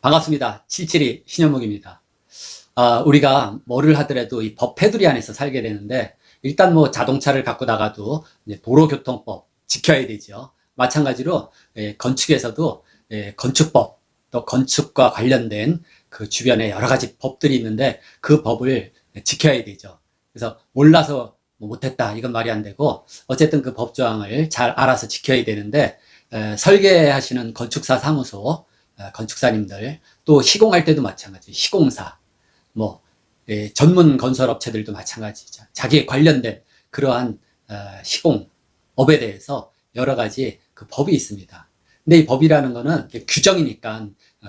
반갑습니다. 772 신현묵입니다. 우리가 뭐를 하더라도 이 법 테두리 안에서 살게 되는데, 일단 뭐 자동차를 갖고 나가도 이제 도로교통법 지켜야 되죠. 마찬가지로 건축에서도 건축법, 또 건축과 관련된 그 주변에 여러 가지 법들이 있는데 그 법을 지켜야 되죠. 그래서 몰라서 뭐 못했다, 이건 말이 안 되고, 어쨌든 그 법조항을 잘 알아서 지켜야 되는데, 설계하시는 건축사 사무소, 건축사님들, 또 시공할 때도 마찬가지, 시공사, 뭐 전문 건설업체들도 마찬가지죠. 자기에 관련된 그러한 시공업에 대해서 여러 가지 그 법이 있습니다. 근데 이 법이라는 거는 규정이니까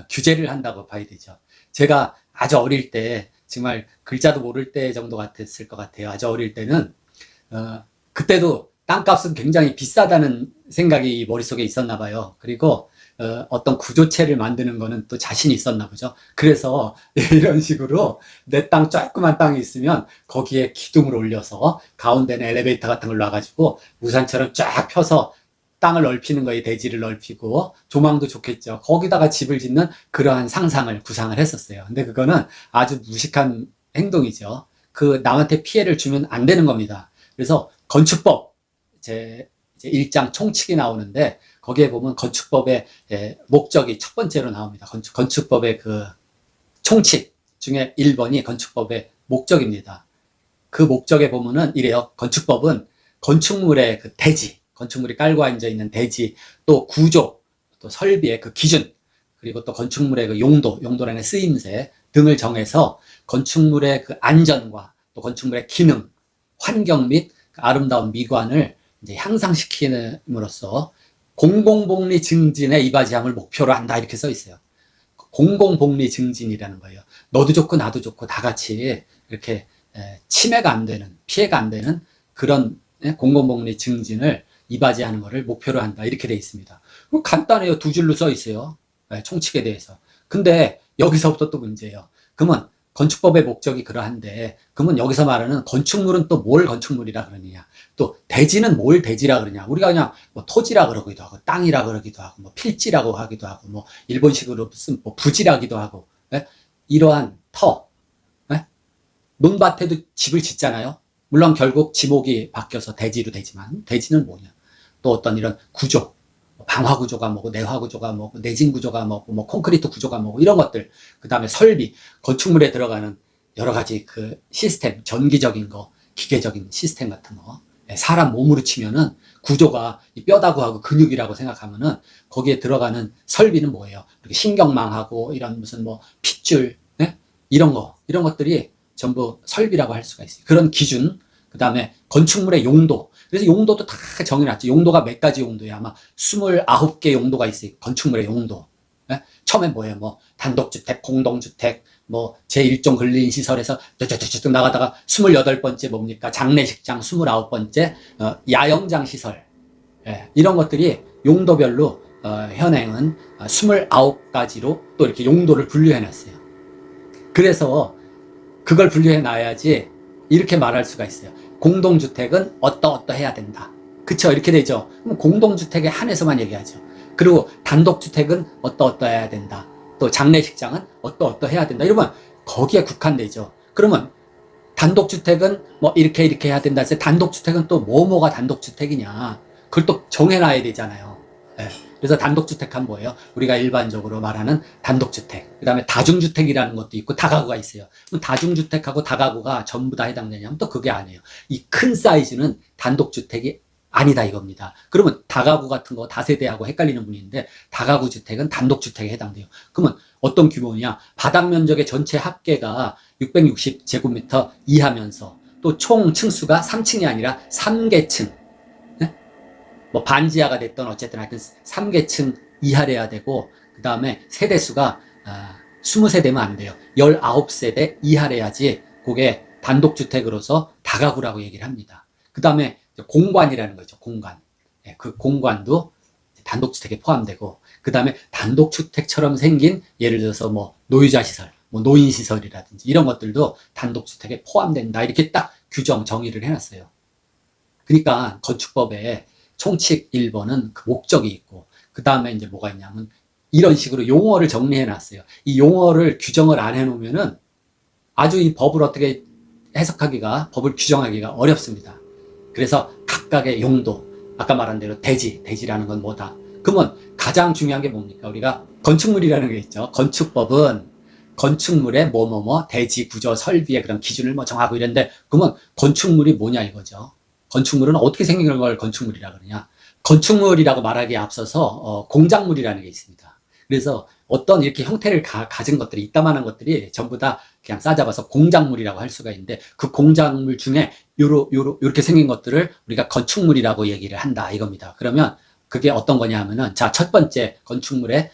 규제를 한다고 봐야 되죠. 제가 아주 어릴 때, 정말 글자도 모를 때 정도 같았을 것 같아요. 아주 어릴 때는 그때도 땅값은 굉장히 비싸다는 생각이 머릿속에 있었나 봐요. 그리고 어떤 구조체를 만드는 거는 또 자신이 있었나 보죠. 그래서 이런 식으로 내 땅, 조그만 땅이 있으면 거기에 기둥을 올려서 가운데는 엘리베이터 같은 걸 놔가지고 우산처럼 쫙 펴서 땅을 넓히는 거에 대지를 넓히고, 조망도 좋겠죠. 거기다가 집을 짓는 그러한 상상을, 구상을 했었어요. 근데 그거는 아주 무식한 행동이죠. 그 남한테 피해를 주면 안 되는 겁니다. 그래서 건축법 제 1장 총칙이 나오는데, 거기에 보면 건축법의 목적이 첫 번째로 나옵니다. 건축법의 그 총칙 중에 1번이 건축법의 목적입니다. 그 목적에 보면은 이래요. 건축법은 건축물의 그 대지, 건축물이 깔고 앉아 있는 대지, 또 구조, 또 설비의 그 기준, 그리고 또 건축물의 그 용도라는 쓰임새 등을 정해서 건축물의 그 안전과 또 건축물의 기능, 환경 및 아름다운 미관을 이제 향상시킴으로써 공공복리 증진에 이바지함을 목표로 한다, 이렇게 써 있어요. 공공복리 증진이라는 거예요. 너도 좋고 나도 좋고 다 같이 이렇게 침해가 안 되는, 피해가 안 되는 그런 공공복리 증진을 이바지하는 것을 목표로 한다, 이렇게 돼 있습니다. 간단해요. 두 줄로 써 있어요. 총칙에 대해서. 근데 여기서부터 또 문제예요. 그러면 건축법의 목적이 그러한데, 그러면 여기서 말하는 건축물은 또 뭘 건축물이라 그러느냐, 또 대지는 뭘 대지라 그러냐. 우리가 그냥 뭐 토지라 그러기도 하고, 땅이라 그러기도 하고, 뭐 필지라고 하기도 하고, 뭐 일본식으로 무슨 뭐 부지라기도 하고, 이러한 터, 논밭에도 집을 짓잖아요. 물론 결국 지목이 바뀌어서 대지로 되지만, 대지는 뭐냐, 또 어떤 이런 구조, 방화 구조가 뭐고, 내화 구조가 뭐고, 내진 구조가 뭐고, 뭐 콘크리트 구조가 뭐고, 이런 것들, 그 다음에 설비, 건축물에 들어가는 여러 가지 그 시스템, 전기적인 거, 기계적인 시스템 같은 거, 사람 몸으로 치면은 구조가 뼈다구 하고 근육이라고 생각하면은 거기에 들어가는 설비는 뭐예요? 이렇게 신경망하고 이런 무슨 뭐 핏줄, 이런 것들이 전부 설비라고 할 수가 있어요. 그런 기준, 그 다음에 건축물의 용도. 그래서 용도도 다 정해놨죠. 용도가 몇 가지 용도야. 아마 29개 용도가 있어요. 건축물의 용도. 처음에 뭐예요? 뭐 단독주택, 공동주택, 뭐 제1종 근린시설에서 쭉 나가다가 28번째 뭡니까? 장례식장, 29번째 야영장 시설. 이런 것들이 용도별로 현행은 29가지로 또 이렇게 용도를 분류해놨어요. 그래서 그걸 분류해 놔야지 이렇게 말할 수가 있어요. 공동주택은 어떠해야 된다. 그쵸? 이렇게 되죠. 그럼 공동주택에 한해서만 얘기하죠. 그리고 단독주택은 어떠해야 된다. 또 장례식장은 어떠해야 된다. 이러면 거기에 국한되죠. 그러면 단독주택은 뭐 이렇게 해야 된다 해서 단독주택은 또 뭐가 단독주택이냐. 그걸 또 정해놔야 되잖아요. 그래서 단독주택은 뭐예요? 우리가 일반적으로 말하는 단독주택. 그 다음에 다중주택이라는 것도 있고 다가구가 있어요. 그럼 다중주택하고 다가구가 전부 다 해당되냐면 또 그게 아니에요. 이 큰 사이즈는 단독주택이 아니다, 이겁니다. 그러면 다가구 같은 거 다세대하고 헷갈리는 분인데, 다가구 주택은 단독주택에 해당돼요. 그러면 어떤 규모냐? 바닥 면적의 전체 합계가 660제곱미터 이하면서 또 총 층수가 3층이 아니라 3계층. 뭐 반지하가 됐던 어쨌든 하여튼 3계층 이하래야 되고, 그 다음에 세대수가 20세대면 안 돼요. 19세대 이하래야지 그게 단독주택으로서 다가구라고 얘기를 합니다. 그 다음에 공관이라는 거죠. 공관. 그 공관도 단독주택에 포함되고, 그 다음에 단독주택처럼 생긴 예를 들어서 뭐 노유자 시설, 뭐 노인시설이라든지 이런 것들도 단독주택에 포함된다. 이렇게 딱 정의를 해놨어요. 그러니까 건축법에 총칙 1번은 그 목적이 있고, 그 다음에 이제 뭐가 있냐면 이런 식으로 용어를 정리해 놨어요. 이 용어를 규정을 안 해놓으면은 아주 이 법을 어떻게 해석하기가, 법을 규정하기가 어렵습니다. 그래서 각각의 용도, 아까 말한 대로 대지라는 건 뭐다. 그러면 가장 중요한 게 뭡니까? 우리가 건축물이라는 게 있죠. 건축법은 건축물의 뭐뭐뭐, 대지, 구조, 설비의 그런 기준을 뭐 정하고 이런데, 그러면 건축물이 뭐냐 이거죠. 건축물은 어떻게 생긴 걸 건축물이라 그러냐. 건축물이라고 말하기에 앞서서 공작물이라는 게 있습니다. 그래서 어떤 이렇게 형태를 가진 것들이, 이따만한 것들이 전부 다 그냥 싸잡아서 공작물이라고 할 수가 있는데, 그 공작물 중에 요렇게 생긴 것들을 우리가 건축물이라고 얘기를 한다 이겁니다. 그러면 그게 어떤 거냐 하면은, 자, 첫 번째 건축물의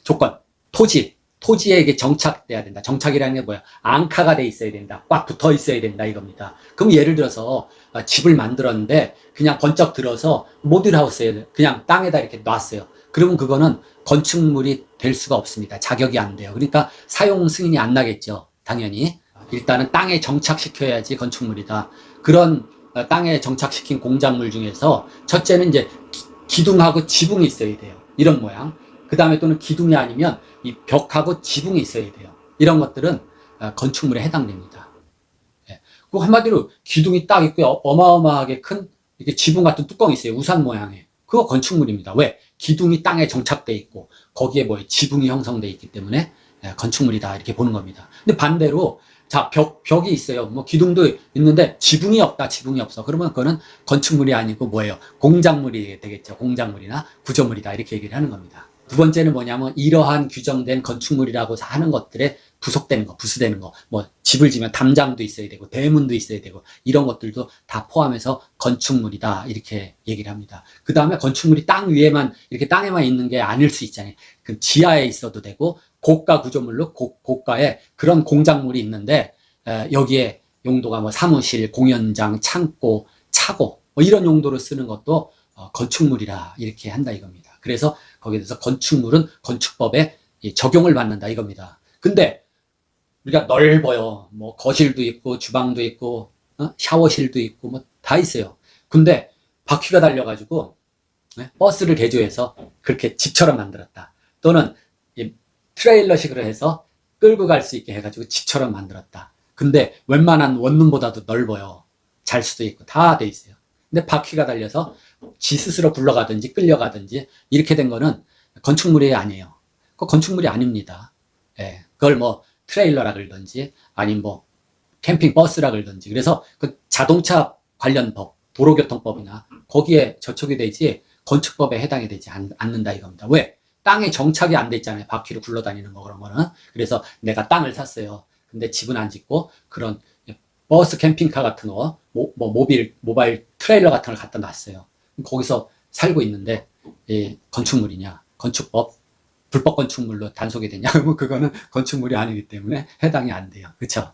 조건, 토지에 이게 정착돼야 된다. 정착이라는 게 뭐야? 앙카가 돼 있어야 된다. 꽉 붙어 있어야 된다 이겁니다. 그럼 예를 들어서 집을 만들었는데 그냥 번쩍 들어서 모듈하우스에 그냥 땅에다 이렇게 놨어요. 그러면 그거는 건축물이 될 수가 없습니다. 자격이 안 돼요. 그러니까 사용 승인이 안 나겠죠. 당연히. 일단은 땅에 정착시켜야지 건축물이다. 그런 땅에 정착시킨 공작물 중에서 첫째는 이제 기둥하고 지붕이 있어야 돼요. 이런 모양. 그 다음에 또는 기둥이 아니면 이 벽하고 지붕이 있어야 돼요. 이런 것들은 건축물에 해당됩니다. 예. 그 한마디로 기둥이 딱 있고 어마어마하게 큰 이렇게 지붕 같은 뚜껑이 있어요. 우산 모양의. 그거 건축물입니다. 왜? 기둥이 땅에 정착돼 있고 거기에 뭐 지붕이 형성돼 있기 때문에 건축물이다 이렇게 보는 겁니다. 근데 반대로 자, 벽이 있어요. 뭐 기둥도 있는데 지붕이 없다, 지붕이 없어. 그러면 그거는 건축물이 아니고 뭐예요? 공작물이 되겠죠. 공작물이나 구조물이다 이렇게 얘기를 하는 겁니다. 두 번째는 뭐냐면 이러한 규정된 건축물이라고 하는 것들에 부속되는 거, 부수되는 거, 뭐 집을 지면 담장도 있어야 되고 대문도 있어야 되고 이런 것들도 다 포함해서 건축물이다 이렇게 얘기를 합니다. 그 다음에 건축물이 땅 위에만 이렇게 땅에만 있는 게 아닐 수 있잖아요. 그 지하에 있어도 되고 고가 구조물로 고가의 그런 공작물이 있는데 여기에 용도가 뭐 사무실, 공연장, 창고, 차고 뭐 이런 용도로 쓰는 것도 건축물이라 이렇게 한다 이겁니다. 그래서 거기에 대해서 건축물은 건축법에 적용을 받는다 이겁니다. 근데 우리가 넓어요. 뭐 거실도 있고 주방도 있고 샤워실도 있고 뭐 다 있어요. 근데 바퀴가 달려가지고 버스를 개조해서 그렇게 집처럼 만들었다. 또는 트레일러식으로 해서 끌고 갈 수 있게 해가지고 집처럼 만들었다. 근데 웬만한 원룸보다도 넓어요. 잘 수도 있고 다 돼 있어요. 근데 바퀴가 달려서 지 스스로 굴러가든지 끌려가든지 이렇게 된 거는 건축물이 아니에요. 그 건축물이 아닙니다. 예, 그걸 뭐 트레일러라 그러든지 아니면 뭐 캠핑 버스라 그러든지 그래서 그 자동차 관련 법, 도로교통법이나 거기에 저촉이 되지 건축법에 해당이 되지 않는다 이겁니다. 왜? 땅에 정착이 안 돼 있잖아요. 바퀴로 굴러다니는 거 그런 거는. 그래서 내가 땅을 샀어요. 근데 집은 안 짓고 그런 버스 캠핑카 같은 거, 모바일 트레일러 같은 걸 갖다 놨어요. 거기서 살고 있는데 건축물이냐? 건축법 불법 건축물로 단속이 되냐? 그러면 그거는 건축물이 아니기 때문에 해당이 안 돼요. 그렇죠?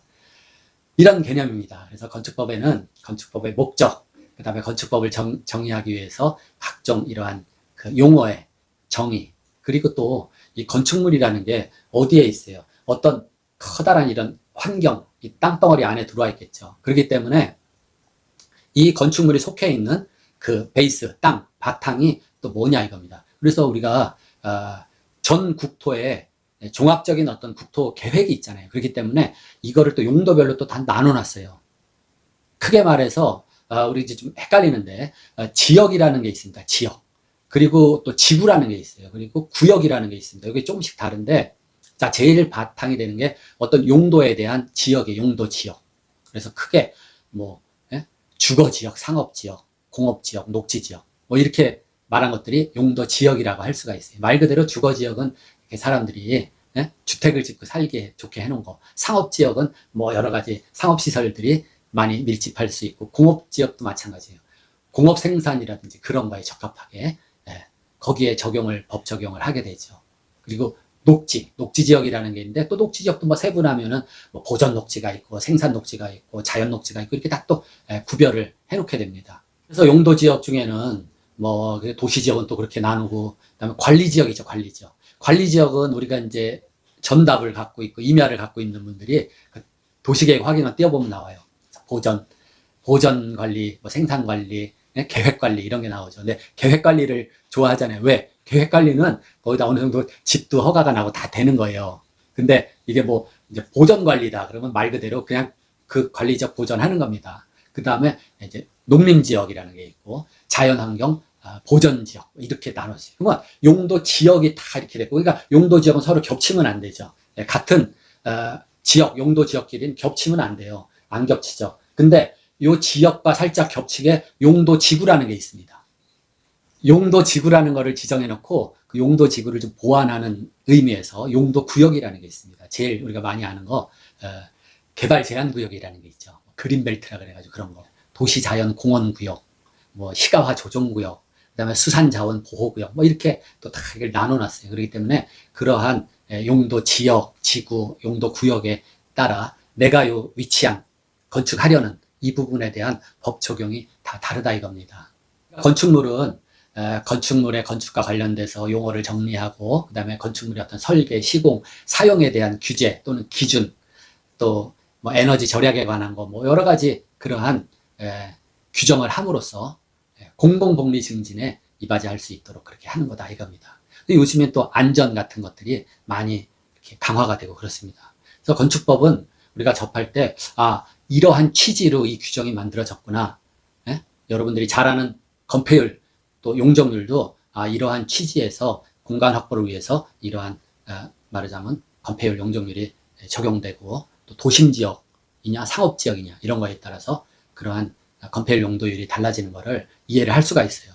이런 개념입니다. 그래서 건축법에는 건축법의 목적, 그 다음에 건축법을 정의하기 위해서 각종 이러한 그 용어의 정의, 그리고 또 이 건축물이라는 게 어디에 있어요? 어떤 커다란 이런 환경, 이 땅덩어리 안에 들어와 있겠죠. 그렇기 때문에 이 건축물이 속해 있는 그 베이스, 땅, 바탕이 또 뭐냐 이겁니다. 그래서 우리가 전 국토에 종합적인 어떤 국토 계획이 있잖아요. 그렇기 때문에 이거를 또 용도별로 또 다 나눠놨어요. 크게 말해서 우리 이제 좀 헷갈리는데 지역이라는 게 있습니다. 지역. 그리고 또 지구라는 게 있어요. 그리고 구역이라는 게 있습니다. 이게 조금씩 다른데 자, 제일 바탕이 되는 게 어떤 용도에 대한 지역의 용도 지역. 그래서 크게 뭐 주거 지역, 상업 지역, 공업 지역, 녹지 지역 뭐 이렇게 말한 것들이 용도 지역이라고 할 수가 있어요. 말 그대로 주거 지역은 이렇게 사람들이 주택을 짓고 살기 좋게 해놓은 거. 상업 지역은 뭐 여러 가지 상업 시설들이 많이 밀집할 수 있고 공업 지역도 마찬가지예요. 공업 생산이라든지 그런 거에 적합하게 거기에 법 적용을 하게 되죠. 그리고 녹지 지역이라는 게 있는데 또 녹지 지역도 뭐 세분하면은 뭐 보전 녹지가 있고 생산 녹지가 있고 자연 녹지가 있고 이렇게 다 또 구별을 해놓게 됩니다. 그래서 용도 지역 중에는 뭐 도시 지역은 또 그렇게 나누고 그다음에 관리 지역이죠. 관리 지역은 우리가 이제 전답을 갖고 있고 임야를 갖고 있는 분들이 도시계획 확인만 띄워보면 나와요. 보전 관리, 뭐 생산 관리, 예? 계획관리 이런 게 나오죠. 근데 계획관리를 좋아하잖아요. 왜? 계획관리는 거기다 어느 정도 집도 허가가 나고 다 되는 거예요. 근데 이게 뭐 이제 보전관리다 그러면 말 그대로 그냥 그 관리적 보전하는 겁니다. 그 다음에 이제 농림지역이라는 게 있고 자연환경 보전지역 이렇게 나눴어요. 그러면 용도 지역이 다 이렇게 됐고, 그러니까 용도 지역은 서로 겹치면 안 되죠. 같은 지역, 용도 지역끼리는 겹치면 안 돼요. 안 겹치죠. 근데 요 지역과 살짝 겹치게 용도 지구라는 게 있습니다. 용도 지구라는 거를 지정해 놓고 그 용도 지구를 좀 보완하는 의미에서 용도 구역이라는 게 있습니다. 제일 우리가 많이 아는 거 개발 제한 구역이라는 게 있죠. 그린벨트라 그래가지고 그런 거. 도시 자연 공원 구역, 뭐 시가화 조정 구역, 그다음에 수산 자원 보호 구역, 뭐 이렇게 또 다 이걸 나눠놨어요. 그렇기 때문에 그러한 용도 지역, 지구, 용도 구역에 따라 내가 요 위치한 건축하려는 이 부분에 대한 법 적용이 다 다르다 이겁니다. 건축물은 건축물의 건축과 관련돼서 용어를 정리하고, 그 다음에 건축물의 어떤 설계, 시공, 사용에 대한 규제 또는 기준, 또 뭐 에너지 절약에 관한 거, 뭐 여러 가지 그러한 규정을 함으로써 공공복리 증진에 이바지할 수 있도록 그렇게 하는 거다 이겁니다. 요즘엔 또 안전 같은 것들이 많이 이렇게 강화가 되고 그렇습니다. 그래서 건축법은 우리가 접할 때, 이러한 취지로 이 규정이 만들어졌구나. 여러분들이 잘 아는 건폐율, 또 용적률도 이러한 취지에서 공간 확보를 위해서 이러한 말하자면 건폐율 용적률이 적용되고, 또 도심지역이냐 상업지역이냐 이런 거에 따라서 그러한 건폐율 용도율이 달라지는 것을 이해를 할 수가 있어요.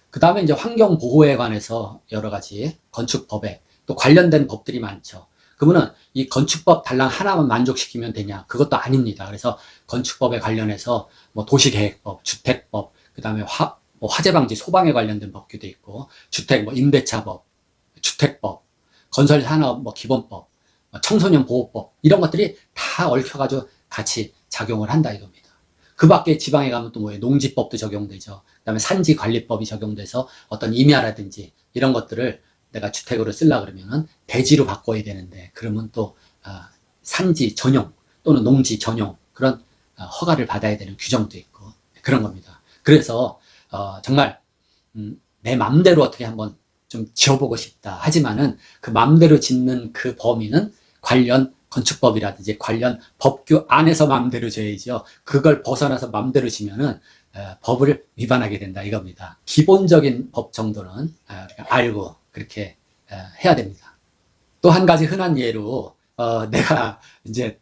그 다음에 이제 환경보호에 관해서 여러 가지 건축법에 또 관련된 법들이 많죠. 그러면 이 건축법 달랑 하나만 만족시키면 되냐? 그것도 아닙니다. 그래서 건축법에 관련해서 뭐 도시계획법, 주택법, 그 다음에 화재방지 소방에 관련된 법규도 있고, 주택 뭐 임대차법, 주택법, 건설산업 뭐 기본법, 청소년 보호법 이런 것들이 다 얽혀가지고 같이 작용을 한다 이겁니다. 그 밖에 지방에 가면 또 뭐예요? 농지법도 적용되죠. 그 다음에 산지관리법이 적용돼서 어떤 임야라든지 이런 것들을 내가 주택으로 쓰려고 그러면은 대지로 바꿔야 되는데, 그러면 또 산지 전용 또는 농지 전용 그런 허가를 받아야 되는 규정도 있고 그런 겁니다. 그래서 정말 내 맘대로 어떻게 한번 좀 지어보고 싶다 하지만은 그 맘대로 짓는 그 범위는 관련 건축법이라든지 관련 법규 안에서 맘대로 지어야죠. 그걸 벗어나서 맘대로 지면은 법을 위반하게 된다 이겁니다. 기본적인 법 정도는 알고 그렇게 해야 됩니다. 또 한 가지 흔한 예로 내가 이제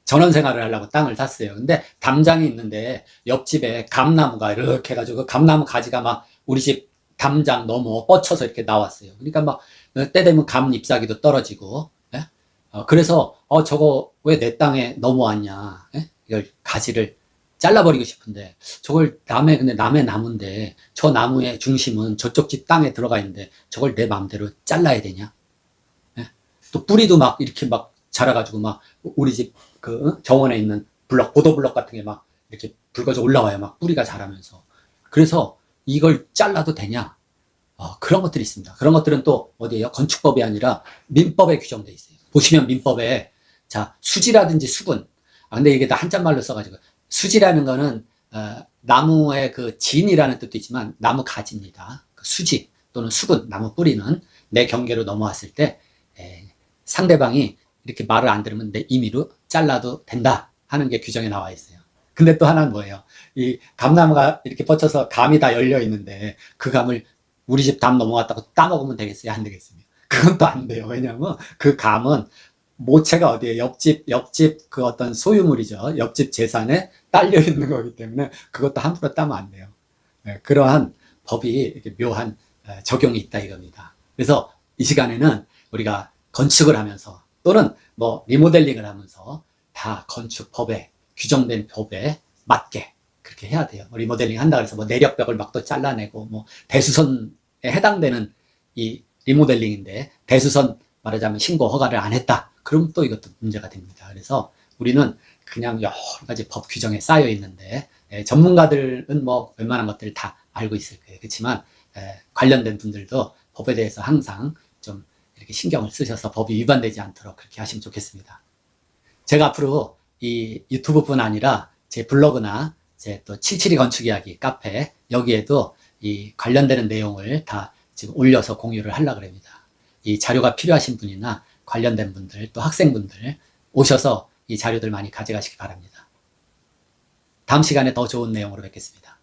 전원생활을 하려고 땅을 샀어요. 근데 담장이 있는데 옆집에 감나무가 이렇게 해가지고 그 감나무 가지가 막 우리 집 담장 넘어 뻗쳐서 이렇게 나왔어요. 그러니까 막 때 되면 감 잎사귀도 떨어지고, 그래서 저거 왜 내 땅에 넘어왔냐, 이걸 가지를 잘라버리고 싶은데 저걸 근데 남의 나무인데 저 나무의 중심은 저쪽 집 땅에 들어가 있는데 저걸 내 마음대로 잘라야 되냐? 또 뿌리도 막 이렇게 막 자라가지고 막 우리 집 그 정원에 있는 보도블럭 같은 게 막 이렇게 붉어져 올라와요. 막 뿌리가 자라면서. 그래서 이걸 잘라도 되냐? 그런 것들이 있습니다. 그런 것들은 또 어디에요? 건축법이 아니라 민법에 규정돼 있어요. 보시면 민법에 수지라든지 수분. 근데 이게 다 한자말로 써가지고 수지라는 거는 나무의 그 진이라는 뜻도 있지만 나무 가지입니다. 그 수지 또는 수분, 나무 뿌리는 내 경계로 넘어왔을 때 상대방이 이렇게 말을 안 들으면 내 임의로 잘라도 된다 하는 게 규정에 나와 있어요. 근데 또 하나는 뭐예요? 이 감나무가 이렇게 뻗쳐서 감이 다 열려 있는데 그 감을 우리 집 담 넘어갔다고 따먹으면 되겠어요? 안 되겠어요? 그건 또 안 돼요. 왜냐하면 그 감은 모체가 어디에 옆집 그 어떤 소유물이죠. 옆집 재산에 딸려 있는 거기 때문에 그것도 함부로 따면 안 돼요. 그러한 법이 이렇게 묘한 적용이 있다 이겁니다. 그래서 이 시간에는 우리가 건축을 하면서 또는 뭐 리모델링을 하면서 다 건축법에 규정된 법에 맞게 그렇게 해야 돼요. 리모델링 한다 그래서 뭐 내력벽을 막 또 잘라내고 뭐 대수선에 해당되는 이 리모델링인데 대수선 말하자면 신고 허가를 안 했다. 그럼 또 이것도 문제가 됩니다. 그래서 우리는 그냥 여러 가지 법 규정에 쌓여 있는데 전문가들은 뭐 웬만한 것들을 다 알고 있을 거예요. 그렇지만 관련된 분들도 법에 대해서 항상 좀 이렇게 신경을 쓰셔서 법이 위반되지 않도록 그렇게 하시면 좋겠습니다. 제가 앞으로 이 유튜브뿐 아니라 제 블로그나 이제 또 772 건축 이야기 카페 여기에도 이 관련되는 내용을 다 지금 올려서 공유를 하려고 합니다. 이 자료가 필요하신 분이나 관련된 분들 또 학생분들 오셔서 이 자료들 많이 가져가시기 바랍니다. 다음 시간에 더 좋은 내용으로 뵙겠습니다.